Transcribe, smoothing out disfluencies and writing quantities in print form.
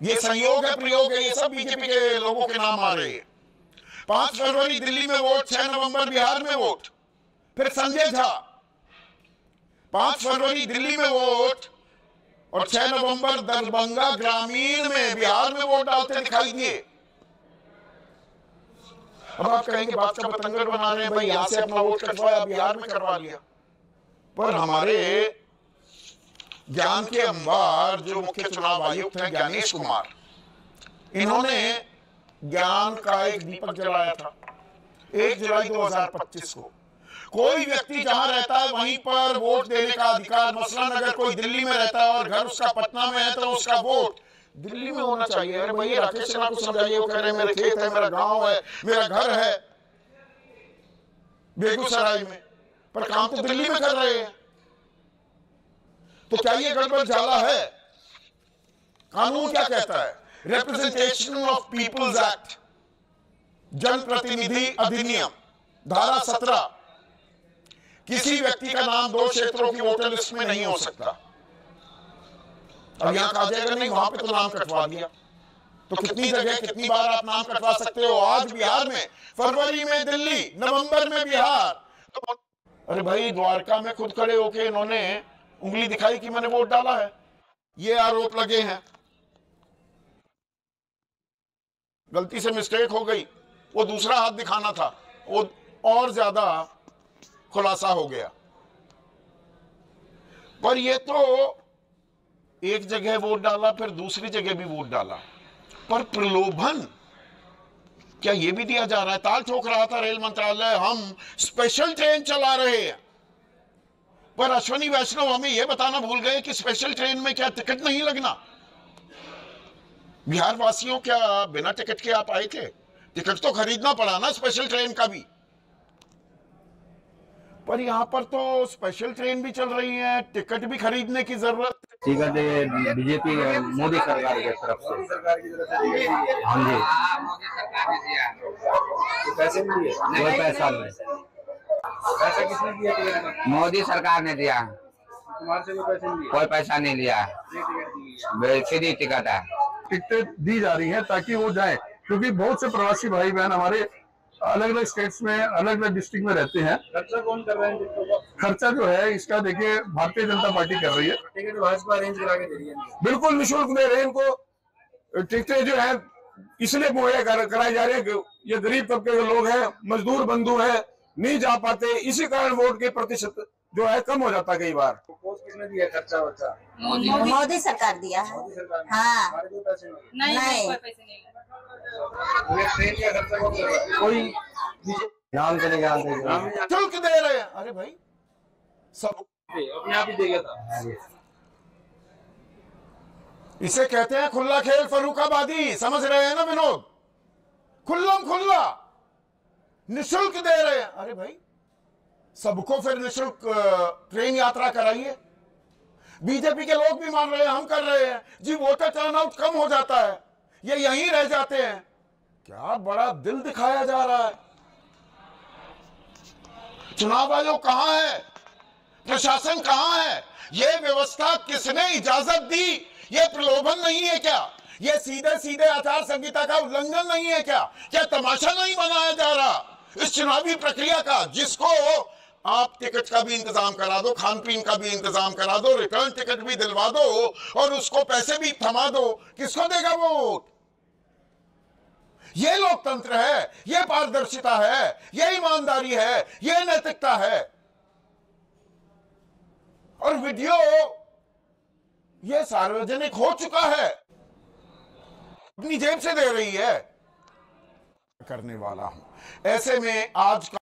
ये संयोग है, प्रयोग है, ये सब बीजेपी के लोगों के नाम आ रहे हैं। 5 फरवरी दिल्ली में वोट, 6 नवंबर बिहार में वोट। फिर संजय झा 5 फरवरी दिल्ली में वोट और 6 नवंबर दरभंगा ग्रामीण में बिहार में वोट डालते दिखाई दिए। अब आप कहेंगे बात का बतंगड़ बना रहे हैं, भाई यहां से अपना वोट कटवाया, बिहार में करवा लिया। पर हमारे ज्ञान के अंबार जो मुख्य चुनाव आयुक्त हैं ज्ञानेश कुमार, इन्होंने ज्ञान का एक दीपक जलाया था 1 जुलाई 2025 को। कोई व्यक्ति जहां रहता है वहीं पर वोट देने का अधिकार, मसलन अगर कोई दिल्ली में रहता है और घर उसका पटना में है तो उसका वोट दिल्ली में होना चाहिए। अरे भाई राकेश सिन्हा को समझाइए, वो कह रहे हैं मेरे खेत है, मेरा गांव है, मेरा घर है बेगूसराय में, पर काम तो दिल्ली में कर रहे हैं। तो क्या ये गड़बड़ झाला है? कानून क्या कहता है? रिप्रेजेंटेशन ऑफ पीपल्स एक्ट, जनप्रतिनिधि अधिनियम, धारा 17, किसी व्यक्ति का नाम 2 क्षेत्रों की वोटर लिस्ट में नहीं हो सकता। अब यहां कहा जाएगा नहीं वहां पे तो नाम कटवा दिया, तो कितनी जगह कितनी बार आप नाम कटवा सकते हो? आज बिहार में, फरवरी में दिल्ली, नवंबर में बिहार। तो अरे भाई द्वारका में खुद खड़े होके इन्होंने उंगली दिखाई कि मैंने वोट डाला है, ये आरोप लगे हैं। गलती से मिस्टेक हो गई, वो दूसरा हाथ दिखाना था, वो और ज्यादा खुलासा हो गया। पर ये तो एक जगह वोट डाला, फिर दूसरी जगह भी वोट डाला, पर प्रलोभन क्या ये भी दिया जा रहा है? ताल ठोक रहा था रेल मंत्रालय, हम स्पेशल ट्रेन चला रहे हैं, पर अश्विनी वैष्णव हमें यह बताना भूल गए कि स्पेशल ट्रेन में क्या टिकट नहीं लगना? बिहार वासियों क्या बिना टिकट के आप आए थे? टिकट तो खरीदना पड़ा ना स्पेशल ट्रेन का भी। पर यहां पर तो स्पेशल ट्रेन भी चल रही है, टिकट भी खरीदने की जरूरत। टिकट बीजेपी मोदी सरकार की तरफ से। हाँ जी, पैसे नहीं दिए? कोई पैसा नहीं, पैसा किसने दिया? मोदी सरकार ने दिया। तुम्हारे से कोई पैसे नहीं दिए? कोई पैसा नहीं लिया, फ्री टिकट है। टिकटें दी जा रही हैं ताकि वो जाए, क्योंकि बहुत से प्रवासी भाई बहन हमारे अलग अलग स्टेट्स में, अलग अलग डिस्ट्रिक्ट में रहते हैं। खर्चा कौन कर रहा है? खर्चा जो है इसका देखिए भारतीय जनता पार्टी कर रही है। टिकट भाजपा अरेंज करा के दे रही है, बिल्कुल निःशुल्क दे रहे हैं इनको। टिकटें जो है इसलिए मुहैया कराई जा रही है कि ये गरीब तबके के लोग हैं, मजदूर बंधु हैं, नहीं जा पाते, इसी कारण वोट के प्रतिशत जो है कम हो जाता है कई बार। पोस्ट किसने दिया खर्चा वर्चा? मोदी सरकार दिया है। मोदी सरकार ने? हाँ। हमारे कोई पैसे नहीं? नहीं, कोई ट्रेन का खर्चा कौन कर रहा है? कोई नाम चले जाते शुल्क दे रहे हैं। अरे भाई सब अपने आप ही दे गया था। इसे कहते हैं खुला खेल फरूखाबादी, समझ रहे हैं ना विनोद? खुल्लम खुल्ला निःशुल्क दे रहे हैं। अरे भाई सबको फिर निःशुल्क ट्रेन यात्रा कराइए। बीजेपी के लोग भी मान रहे हैं, हम कर रहे हैं जी, वोटर टर्नआउट कम हो जाता है, ये यहीं रह जाते हैं। क्या बड़ा दिल दिखाया जा रहा है। चुनाव आयोग कहां है? प्रशासन कहां है? ये व्यवस्था किसने इजाजत दी? ये प्रलोभन नहीं है क्या? ये सीधे सीधे आचार संहिता का उल्लंघन नहीं है क्या? क्या तमाशा नहीं बनाया जा रहा इस चुनावी प्रक्रिया का? जिसको आप टिकट का भी इंतजाम करा दो, खान पीन का भी इंतजाम करा दो, रिटर्न टिकट भी दिलवा दो और उसको पैसे भी थमा दो, किसको देगा वोट? ये लोकतंत्र है, ये पारदर्शिता है, ये ईमानदारी है, ये नैतिकता है। और वीडियो ये सार्वजनिक हो चुका है, अपनी जेब से दे रही है। करने वाला हूं। ऐसे में आज का